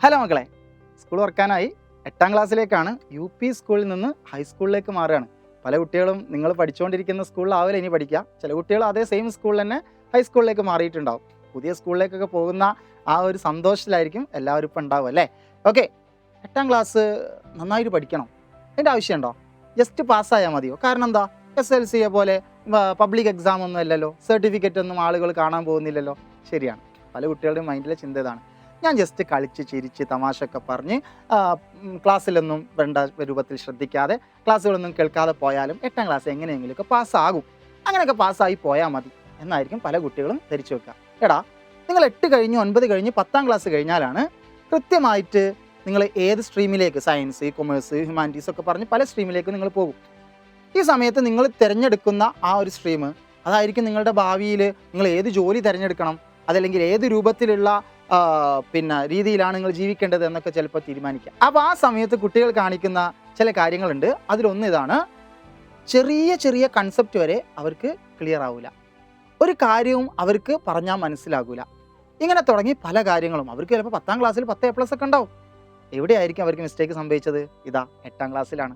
Hello മക്കളെ, school തുറക്കാനായി 8ാം ക്ലാസ്സിലേക്കാണ്. UP സ്കൂളിൽ നിന്ന് ഹൈസ്കൂളിലേക്ക് മാറുകയാണ്. പല കുട്ടികളും നിങ്ങൾ പഠിച്ചുകൊണ്ടിരിക്കുന്ന സ്കൂളിലാവില്ല ഇനി പഠിക്കുക. ചില കുട്ടികൾ അതേ സെയിം സ്കൂളിൽ തന്നെ ഹൈസ്കൂളിലേക്ക് മാറിയിട്ടുണ്ടാവും. പുതിയ സ്കൂളിലേക്കൊക്കെ പോകുന്ന ആ ഒരു സന്തോഷത്തിലായിരിക്കും എല്ലാവരും ഇപ്പം ഉണ്ടാവും അല്ലേ. ഓക്കെ, 8ാം ക്ലാസ് നന്നായിട്ട് പഠിക്കണം. അതിൻ്റെ ആവശ്യമുണ്ടോ? ജസ്റ്റ് പാസ്സായാൽ മതിയോ? കാരണം എന്താ, SLCയെ പോലെ പബ്ലിക് എക്സാം ഒന്നും അല്ലല്ലോ, സർട്ടിഫിക്കറ്റ് ഒന്നും ആളുകൾ കാണാൻ പോകുന്നില്ലല്ലോ. ശരിയാണ്, പല കുട്ടികളുടെയും മൈൻഡിലെ ചിന്ത ഇതാണ്. ഞാൻ ജസ്റ്റ് കളിച്ച് ചിരിച്ച് തമാശയൊക്കെ പറഞ്ഞ് ക്ലാസ്സിലൊന്നും വേണ്ട രൂപത്തിൽ ശ്രദ്ധിക്കാതെ ക്ലാസ്സുകളൊന്നും കേൾക്കാതെ പോയാലും 8ാം ക്ലാസ് എങ്ങനെയെങ്കിലുമൊക്കെ പാസ്സാകും, അങ്ങനെയൊക്കെ പാസ്സായി പോയാൽ മതി എന്നായിരിക്കും പല കുട്ടികളും ധരിച്ചു വെക്കുക. എടാ, നിങ്ങൾ 8 കഴിഞ്ഞ് 9 കഴിഞ്ഞ് 10ാം ക്ലാസ് കഴിഞ്ഞാലാണ് കൃത്യമായിട്ട് നിങ്ങൾ ഏത് സ്ട്രീമിലേക്ക്, സയൻസ്, കൊമേഴ്സ്, ഹ്യൂമാനിറ്റീസ് ഒക്കെ പറഞ്ഞ് പല സ്ട്രീമിലേക്ക് നിങ്ങൾ പോകും. ഈ സമയത്ത് നിങ്ങൾ തിരഞ്ഞെടുക്കുന്ന ആ ഒരു സ്ട്രീം അതായിരിക്കും നിങ്ങളുടെ ഭാവിയിൽ നിങ്ങൾ ഏത് ജോലി തിരഞ്ഞെടുക്കണം, അതല്ലെങ്കിൽ ഏത് രൂപത്തിലുള്ള രീതിയിലാണ് നിങ്ങൾ ജീവിക്കേണ്ടത് എന്നൊക്കെ ചിലപ്പോൾ തീരുമാനിക്കാം. അപ്പോൾ ആ സമയത്ത് കുട്ടികൾ കാണിക്കുന്ന ചില കാര്യങ്ങളുണ്ട്. അതിലൊന്ന് ഇതാണ്: ചെറിയ ചെറിയ കൺസെപ്റ്റ് വരെ അവർക്ക് ക്ലിയർ ആവില്ല, ഒരു കാര്യവും അവർക്ക് പറഞ്ഞാൽ മനസ്സിലാകില്ല. ഇങ്ങനെ തുടങ്ങി പല കാര്യങ്ങളും അവർക്ക് ചിലപ്പോൾ 10ാം ക്ലാസ്സിൽ 10A+ ഒക്കെ ഉണ്ടാവും. എവിടെയായിരിക്കും അവർക്ക് മിസ്റ്റേക്ക് സംഭവിച്ചത്? ഇതാ 8ാം ക്ലാസ്സിലാണ്.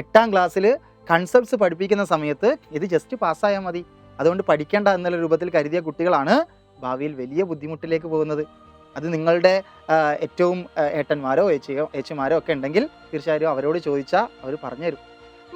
8ാം ക്ലാസ്സിൽ കൺസെപ്റ്റ്സ് പഠിപ്പിക്കുന്ന സമയത്ത് ഇത് ജസ്റ്റ് പാസ്സായാൽ മതി, അതുകൊണ്ട് പഠിക്കേണ്ട എന്നുള്ള രൂപത്തിൽ കരുതിയ കുട്ടികളാണ് ഭാവിയിൽ വലിയ ബുദ്ധിമുട്ടിലേക്ക് പോകുന്നത്. അത് നിങ്ങളുടെ ഏറ്റവും ഏട്ടന്മാരോ ഏച്ചിമാരോ ഒക്കെ ഉണ്ടെങ്കിൽ തീർച്ചയായും അവരോട് ചോദിച്ചാൽ അവർ പറഞ്ഞുതരും.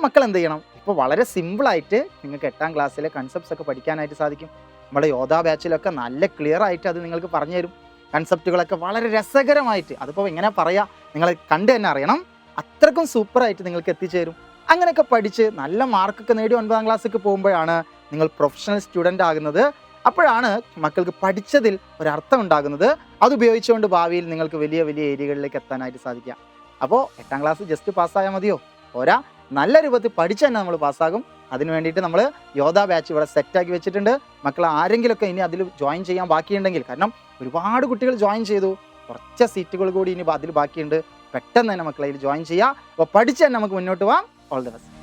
മക്കൾ എന്ത് ചെയ്യണം? ഇപ്പോൾ വളരെ സിമ്പിളായിട്ട് നിങ്ങൾക്ക് 8ാം ക്ലാസ്സിലെ കൺസെപ്റ്റ്സ് ഒക്കെ പഠിക്കാനായിട്ട് സാധിക്കും. നമ്മുടെ യോധ ബാച്ചിലൊക്കെ നല്ല ക്ലിയർ ആയിട്ട് അത് നിങ്ങൾക്ക് പറഞ്ഞു തരും. കൺസെപ്റ്റുകളൊക്കെ വളരെ രസകരമായിട്ട്, അതിപ്പോൾ എങ്ങനെ പറയുക, നിങ്ങൾ കണ്ട് തന്നെ അറിയണം, അത്രക്കും സൂപ്പറായിട്ട് നിങ്ങൾക്ക് എത്തിച്ചേരും. അങ്ങനെയൊക്കെ പഠിച്ച് നല്ല മാർക്കൊക്കെ നേടി 9ാം ക്ലാസ്സിലേക്ക് പോകുമ്പോഴാണ് നിങ്ങൾ പ്രൊഫഷണൽ സ്റ്റുഡൻ്റ് ആകുന്നത്. അപ്പോഴാണ് മക്കൾക്ക് പഠിച്ചതിൽ ഒരർത്ഥം ഉണ്ടാകുന്നത്. അതുപയോഗിച്ചുകൊണ്ട് ഭാവിയിൽ നിങ്ങൾക്ക് വലിയ വലിയ ഏരിയകളിലേക്ക് എത്താനായിട്ട് സാധിക്കുക. അപ്പോൾ 8ാം ക്ലാസ് ജസ്റ്റ് പാസ്സായാൽ മതിയോ? പോരാ, നല്ല രൂപത്തിൽ പഠിച്ച് തന്നെ നമ്മൾ പാസ്സാകും. അതിന് വേണ്ടിയിട്ട് നമ്മൾ യോധ ബാച്ച് ഇവിടെ സെറ്റാക്കി വെച്ചിട്ടുണ്ട്. മക്കൾ ആരെങ്കിലുമൊക്കെ ഇനി അതിൽ ജോയിൻ ചെയ്യാൻ ബാക്കിയുണ്ടെങ്കിൽ, കാരണം ഒരുപാട് കുട്ടികൾ ജോയിൻ ചെയ്തു, കുറച്ച് സീറ്റുകൾ കൂടി ഇനി അതിൽ ബാക്കിയുണ്ട്. പെട്ടെന്ന് തന്നെ മക്കളെ ഇതിൽ ജോയിൻ ചെയ്യുക. അപ്പോൾ പഠിച്ച് തന്നെ നമുക്ക് മുന്നോട്ട് പോകാം. All the best.